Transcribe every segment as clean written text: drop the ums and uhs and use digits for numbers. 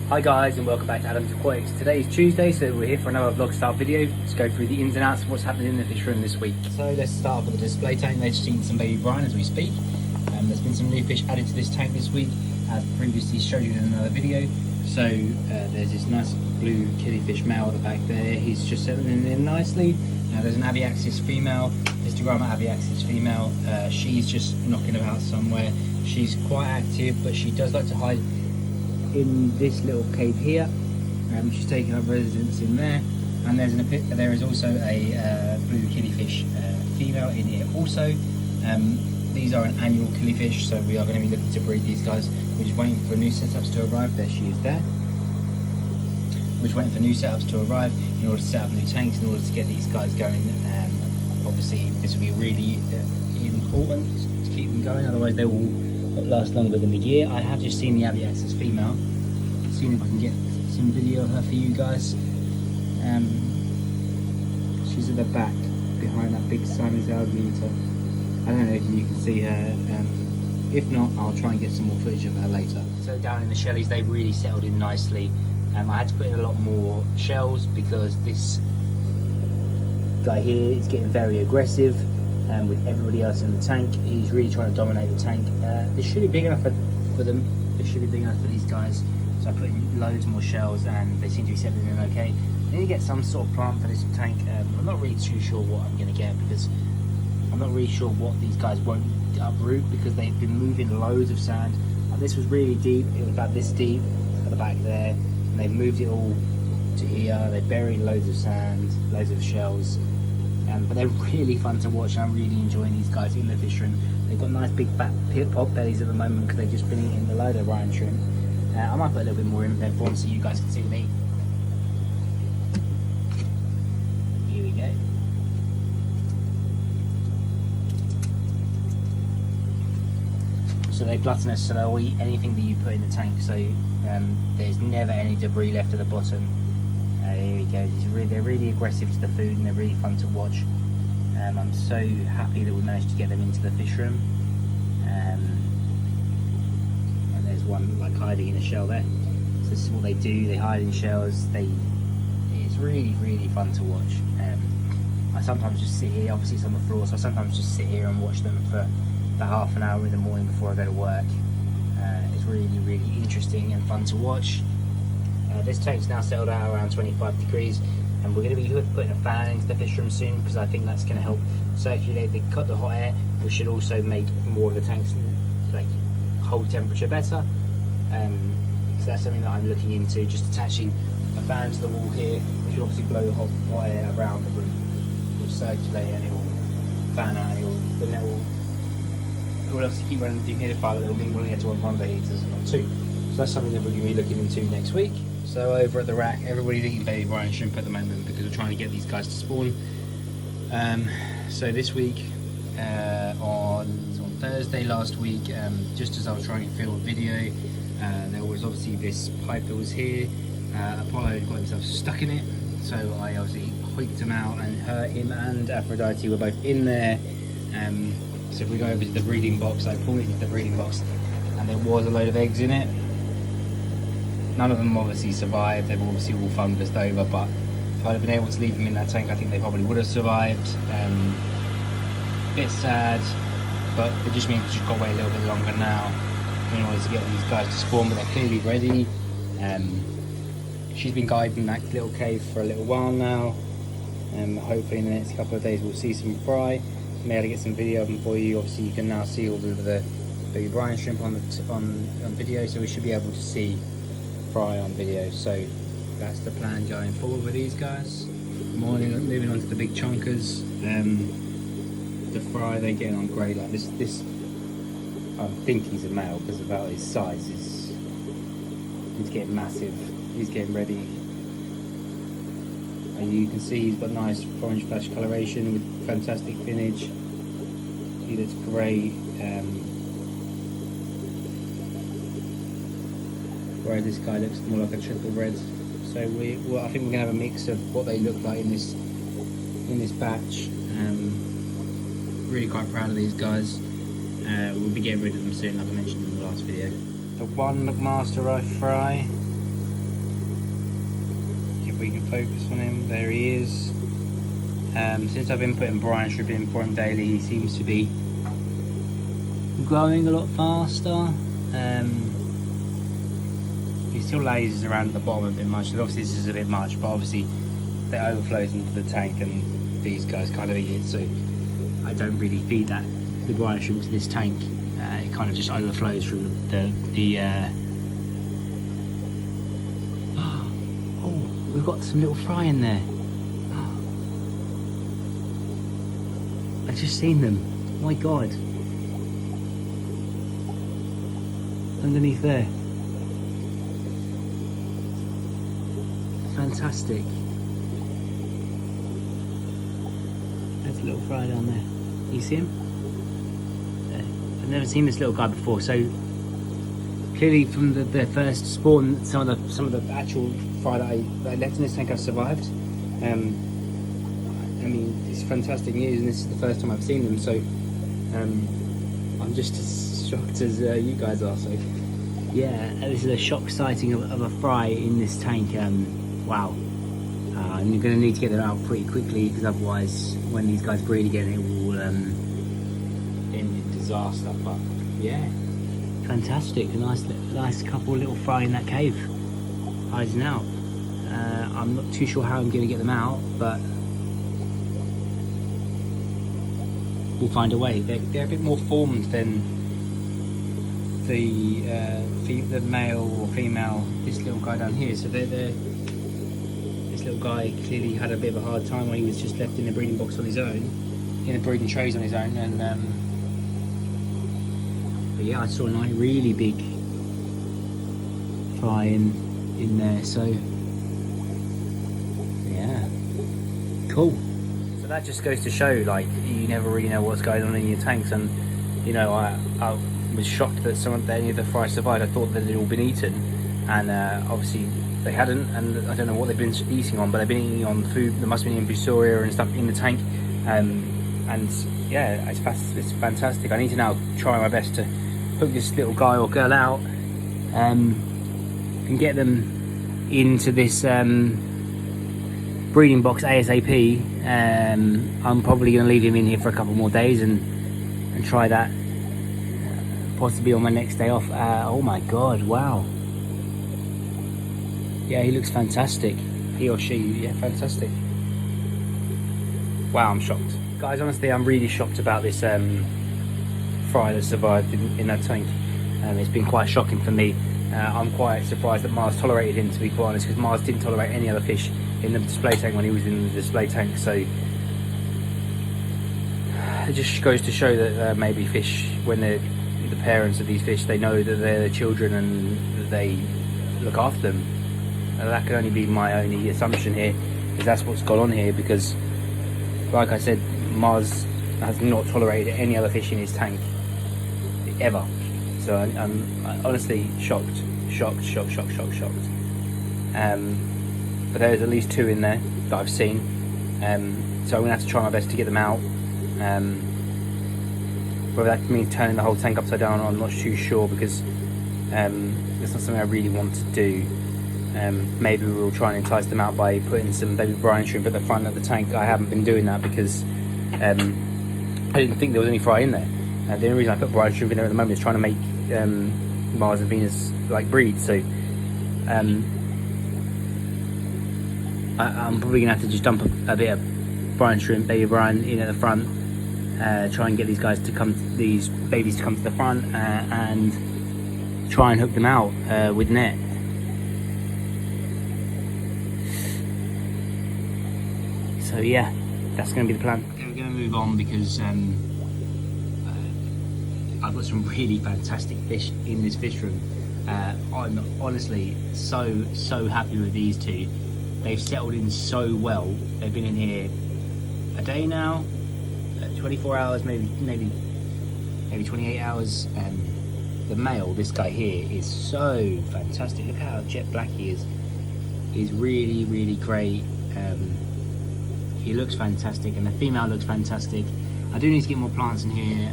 Hi guys, and welcome back to Adams Aquatics. Today is Tuesday, so we're here for another vlog style video to go through the ins and outs of what's happening in the fish room this week. So let's start off with the display tank. They've seen some baby brine as we speak. There's been some new fish added to this tank this week, as previously showed you in another video. So there's this nice blue killifish male at the back there. He's just settling in nicely. There's an Aviaxis female, Histogramma Aviaxis female. She's just knocking about somewhere. She's quite active, but she does like to hide in this little cave here. She's taking up residence in there, and there is also a blue killifish female in here also. These are an annual killifish, so we are going to be looking to breed these guys. We're just waiting for new setups to arrive. There she is there. We're just waiting for new setups to arrive in order to set up new tanks, in order to get these guys going. Obviously this will be really important to keep them going, otherwise they will last longer than a year. I have just seen the Aviaxis female, seeing if I can get some video of her for you guys. She's at the back behind that big Simon's alligator. I don't know if you can see her. If not, I'll try and get some more footage of her later. So down in the shellies, they've really settled in nicely. I had to put in a lot more shells because this guy here is getting very aggressive. With everybody else in the tank, he's really trying to dominate the tank. This should be big enough for them. This should be big enough for these guys. So I put in loads more shells, and they seem to be settling in okay. I need to get some sort of plant for this tank. I'm not really too sure what I'm going to get, because I'm not really sure what these guys won't uproot, because they've been moving loads of sand. This was really deep. It was about this deep at the back there, and they've moved it all to here. They buried loads of sand, loads of shells. But they're really fun to watch, and I'm really enjoying these guys in the fish room. They've got nice big fat pot bellies at the moment because they've just been eating a load of Ryan shrimp. I might put a little bit more in there for them so you guys can see me. Here we go. So they're gluttonous, so they'll eat anything that you put in the tank, so there's never any debris left at the bottom. Here we go. They're really aggressive to the food, and they're really fun to watch. I'm so happy that we managed to get them into the fish room. And there's one like hiding in a shell there. So this is what they do. They hide in shells. It's really fun to watch. I sometimes just sit here. Obviously it's on the floor, so I sometimes just sit here and watch them for about half an hour in the morning before I go to work. It's really interesting and fun to watch. This tank's now settled out around 25 degrees, and we're going to be putting a fan into the fish room soon, because I think that's going to help circulate the hot air, which should also make more of the tanks like hold temperature better. So that's something that I'm looking into, just attaching a fan to the wall here, which will obviously blow the hot air around the room. It will circulate, and it will fan out, and it will obviously keep running the dehumidifier, but it will mean we'll get to one of the heaters, not two. So that's something that we're going to be looking into next week. So over at the rack, everybody's eating baby brine shrimp at the moment because we're trying to get these guys to spawn. So this week, on Thursday last week, just as I was trying to film a video, there was obviously this pipe that was here. Apollo had got himself stuck in it, so I obviously hoiked him out, and him and Aphrodite were both in there. So if we go over to the breeding box, I pulled it into the breeding box, and there was a load of eggs in it. None of them obviously survived. They've obviously all fungused over, but if I'd have been able to leave them in that tank, I think they probably would have survived. Bit sad, but it just means we've just got to wait a little bit longer now in order to get these guys to spawn, but they're clearly ready. She's been guiding that little cave for a little while now. Hopefully in the next couple of days we'll see some fry. May able to get some video of them for you. Obviously you can now see all of the baby brine shrimp on video, so we should be able to see fry on video. So that's the plan going forward with these guys. Moving on to the big chonkers. The fry, they're getting on great. Like this I think he's a male because about his size. He's getting massive. He's getting ready. And you can see he's got nice orange flash coloration with fantastic finnage. He looks great. Whereas this guy looks more like a triple red. So I think we're gonna have a mix of what they look like in this batch. Really quite proud of these guys. We'll be getting rid of them soon, like I mentioned in the last video. The one McMaster I fry. we can focus on him. There he is. Since I've been putting brine shrimp in for him daily, he seems to be growing a lot faster. He still lazes around at the bottom a bit much, and obviously this is a bit much, but obviously that overflows into the tank and these guys kind of eat it, so I don't really feed the brine shrimp to this tank. It kind of just overflows through oh, we've got some little fry in there. I've just seen them. Oh my god. Underneath there. Fantastic. There's a little fry down there. You see him? There. I've never seen this little guy before, so clearly from the first spawn, some of the actual fry that I left in this tank have survived. I mean, it's fantastic news, and this is the first time I've seen them, so I'm just as shocked as you guys are. So yeah, this is a shock sighting of a fry in this tank. Wow. And you're going to need to get them out pretty quickly, because otherwise when these guys breed again it will end in disaster. But yeah, fantastic. A nice couple little fry in that cave hiding out. I'm not too sure how I'm going to get them out, but we'll find a way. They're a bit more formed than the male or female, this little guy down here. So this little guy clearly had a bit of a hard time when he was just left in the breeding box on his own, in the breeding trays on his own. And but yeah, I saw a nice, really big fry in there. So yeah, cool. So that just goes to show, like, you never really know what's going on in your tanks. And you know, I was shocked that any of the fry survived. I thought that they'd all been eaten, and obviously they hadn't, and I don't know what they've been eating on, but they've been eating on food that must have been infusoria and stuff in the tank. And yeah, it's fantastic. I need to now try my best to hook this little guy or girl out and get them into this breeding box ASAP. I'm probably going to leave him in here for a couple more days and try that possibly on my next day off. Oh my god, wow. Yeah, he looks fantastic. He or she, yeah, fantastic. Wow, I'm shocked. Guys, honestly, I'm really shocked about this fry that survived in that tank. It's been quite shocking for me. I'm quite surprised that Mars tolerated him, to be quite honest, because Mars didn't tolerate any other fish in the display tank when he was in the display tank. So it just goes to show that maybe fish, when they're the parents of these fish, they know that they're the children and that they look after them. And that can only be my only assumption here, is that's what's gone on here, because like I said, Mars has not tolerated any other fish in his tank ever. So I'm honestly shocked. But there's at least 2 in there that I've seen. So I'm gonna have to try my best to get them out. Whether that means turning the whole tank upside down, I'm not too sure, because it's not something I really want to do. Maybe we'll try and entice them out by putting some baby brine shrimp at the front of the tank. I haven't been doing that because I didn't think there was any fry in there. The only reason I put brine shrimp in there at the moment is trying to make Mars and Venus like breed. So I'm probably gonna have to just dump a bit of brine shrimp, baby brine, in at the front. Try and get these babies to come to the front, and try and hook them out with net. So yeah, that's going to be the plan. Okay, we're going to move on because I've got some really fantastic fish in this fish room. I'm honestly so happy with these 2. They've settled in so well. They've been in here a day now, 24 hours, maybe 28 hours. The male, this guy here, is so fantastic. Look how jet black he is. He's really great. He looks fantastic, and the female looks fantastic. I do need to get more plants in here,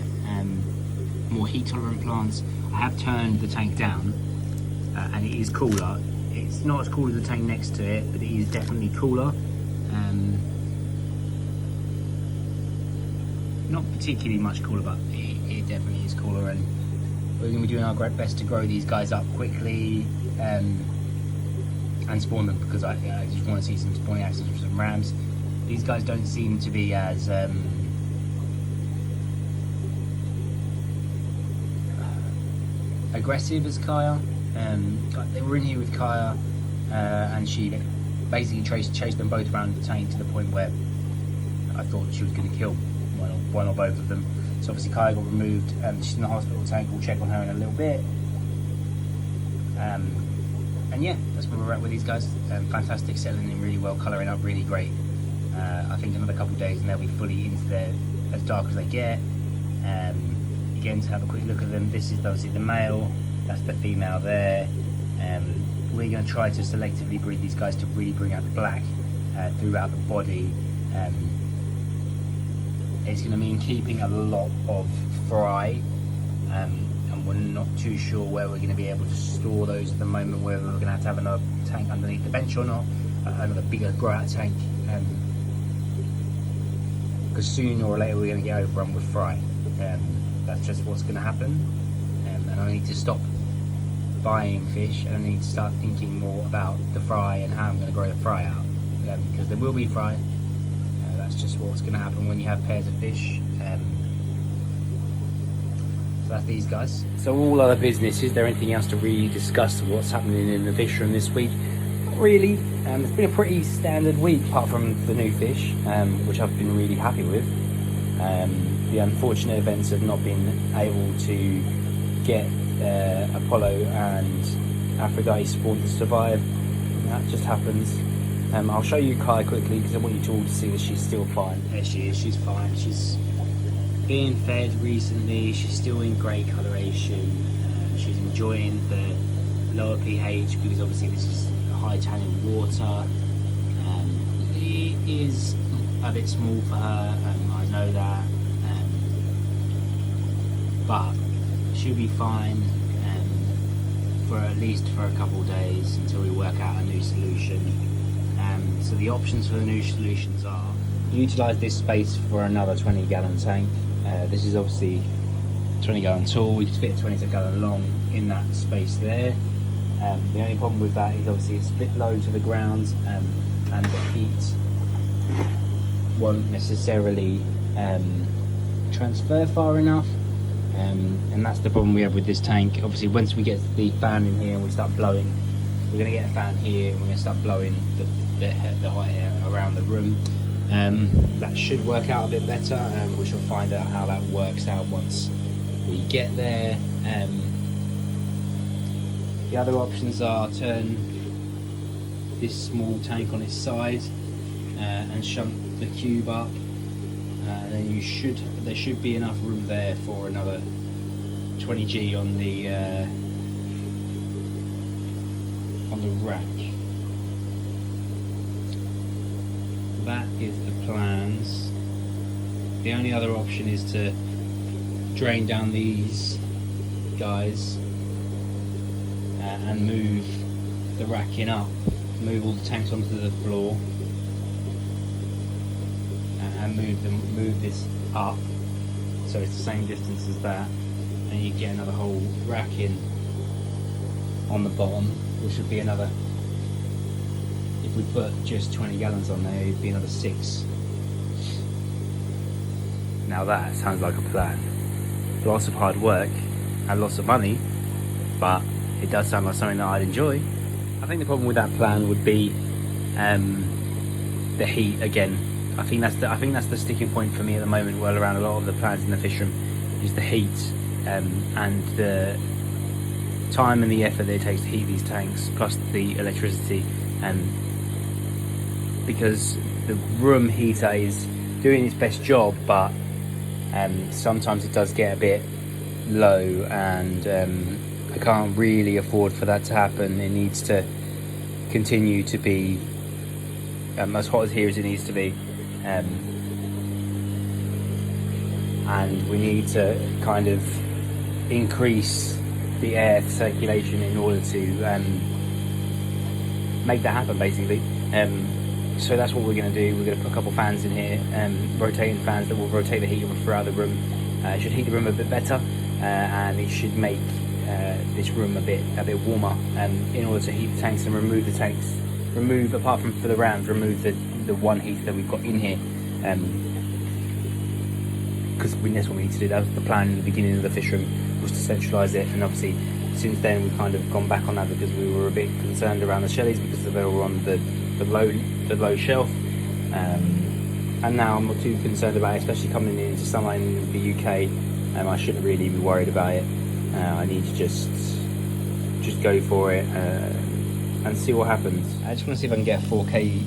more heat tolerant plants. I have turned the tank down, and it is cooler, it's not as cool as the tank next to it, but it is definitely cooler. Not particularly much cooler, but it definitely is cooler, and we're going to be doing our great best to grow these guys up quickly and spawn them, because I just want to see some spawning actions for some rams. These guys don't seem to be as aggressive as Kaya. They were in here with Kaya, and she basically chased them both around the tank to the point where I thought she was going to kill one or both of them. So obviously Kaya got removed, and she's in the hospital tank. We'll check on her in a little bit. And yeah, that's where we're at with these guys. Fantastic, settling in really well, colouring up really great. I think another couple of days and they'll be fully into their, as dark as they get. Again, to have a quick look at them, this is obviously the male, that's the female there. We're going to try to selectively breed these guys to really bring out the black throughout the body. It's going to mean keeping a lot of fry, and we're not too sure where we're going to be able to store those at the moment, whether we're going to have another tank underneath the bench or not, another bigger grow out tank, because sooner or later we're going to get overrun with fry. That's just what's going to happen, and I need to stop buying fish, and I need to start thinking more about the fry and how I'm going to grow the fry out, because there will be fry. That's just what's going to happen when you have pairs of fish. So that's these guys. So all other business, is there anything else to really discuss of what's happening in the fish room this week? Not really. It's been a pretty standard week apart from the new fish, which I've been really happy with. The unfortunate events of not being able to get Apollo and Aphrodite spawned to survive. That just happens. I'll show you Kai quickly because I want you to all to see that she's still fine. There she is, she's fine. She's being fed recently, she's still in great coloration. She's enjoying the lower pH because obviously this is high tannin water. It is a bit small for her, I know that. But she'll be fine for at least for a couple of days until we work out a new solution. So the options for the new solutions are utilise this space for another 20 gallon tank. This is obviously 20 gallon tall, we could fit 20 gallon long in that space there. The only problem with that is obviously it's a bit low to the ground, and the heat won't necessarily transfer far enough. And that's the problem we have with this tank. Obviously once we get the fan in here and we start blowing, we're going to get a fan here and we're going to start blowing the hot air around the room. That should work out a bit better, we shall find out how that works out once we get there. The other options are turn this small tank on its side and shunt the cube up, and then there should be enough room there for another 20G on the rack. That is the plans. The only other option is to drain down these guys and move the racking up, move all the tanks onto the floor, and move this up so it's the same distance as that, and you get another whole racking on the bottom, which would be another. If we put just 20 gallons on there, it'd be another 6. Now that sounds like a plan. Lots of hard work and lots of money, but it does sound like something that I'd enjoy. I think the problem with that plan would be the heat again. I think that's the sticking point for me at the moment. Well, around a lot of the plans in the fish room is the heat and the time and the effort that it takes to heat these tanks, plus the electricity. Because the room heater is doing its best job, but sometimes it does get a bit low, and I can't really afford for that to happen. It needs to continue to be as hot as here as it needs to be, and we need to kind of increase the air circulation in order to make that happen basically. So that's what we're going to do. We're going to put a couple fans in here, rotating fans that will rotate the heat throughout the room. It should heat the room a bit better, and it should make this room a bit warmer, in order to heat the tanks and remove the tanks. Remove, apart from for the round, remove the one heater that we've got in here, because that's what we need to do. That was the plan in the beginning of the fish room, was to centralise it, and obviously since then we've kind of gone back on that because we were a bit concerned around the shellies because they were on the low shelf, and now I'm not too concerned about it, especially coming into summer in the UK. I shouldn't really be worried about it. I need to just go for it and see what happens. I just want to see if I can get a 4K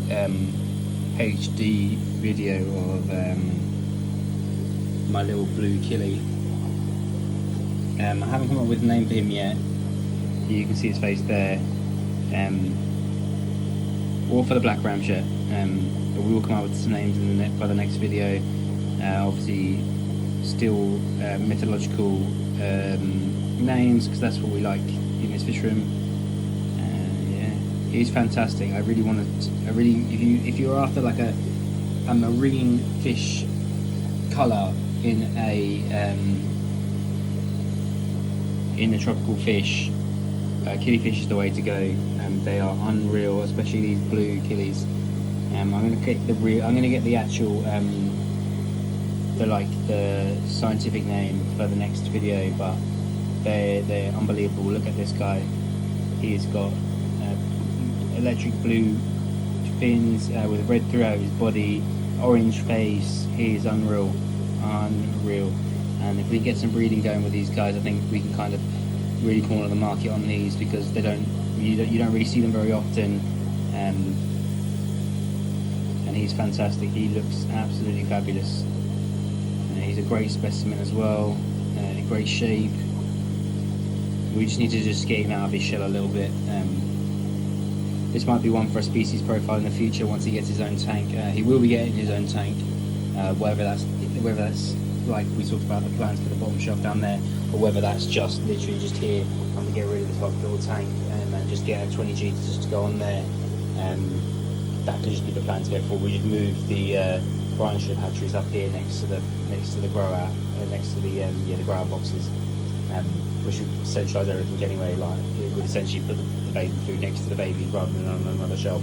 HD video of my little blue killie. I haven't come up with a name for him yet. You can see his face there. Or for the black ramjet, but we will come up with some names by the next video. Obviously, still mythological names, because that's what we like in this fish room. Yeah, it's fantastic. I really want to. If you're after like a marine fish colour in a tropical fish, killifish is the way to go. They are unreal, especially these blue killies. I'm going to get the actual the scientific name for the next video, but they're unbelievable. Look at this guy. He's got electric blue fins with red throughout his body, orange face. He is unreal. And if we get some breeding going with these guys, I think we can kind of really corner the market on these, because you don't really see them very often, and he's fantastic. He looks absolutely fabulous. He's a great specimen as well, great shape. We just need to just get him out of his shell a little bit. This might be one for a species profile in the future once he gets his own tank. He will be getting his own tank, whether that's like we talked about the plans for the bottom shelf down there, or whether that's just literally just here and we get rid of this little tank and just get a 20G to just go on there. That could just be the plan to go forward. We just move the brine shrimp hatcheries up here next to the grow out, next to the grow out boxes, which would centralise everything anyway. Like it would essentially put the baby food next to the baby rather than on another shelf.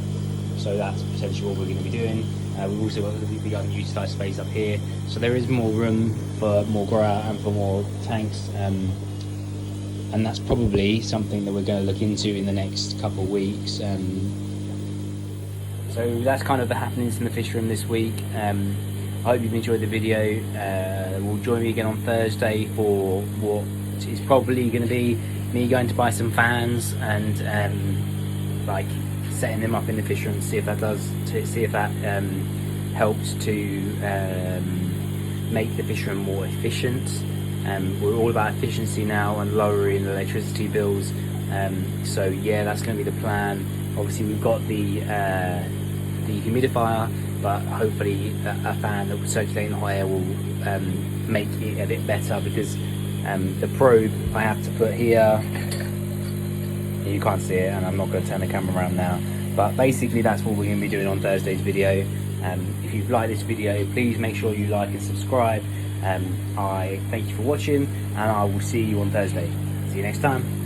So that's potentially what we're going to be doing. We've also got the unutilised space up here, so there is more room for more grow out and for more tanks, and that's probably something that we're going to look into in the next couple of weeks. So that's kind of the happenings in the fish room this week. I hope you've enjoyed the video. We'll join me again on Thursday for what is probably going to be me going to buy some fans and like setting them up in the fish room, see if that helps to make the fish room more efficient. We're all about efficiency now and lowering electricity bills. So yeah, that's going to be the plan. Obviously we've got the humidifier, but hopefully a fan that will circulate in hot air will make it a bit better, because the probe I have to put here, you can't see it and I'm not going to turn the camera around now, but basically that's what we're going to be doing on Thursday's video. If you've liked this video, please make sure you like and subscribe. I thank you for watching, and I will see you on Thursday. See you next time.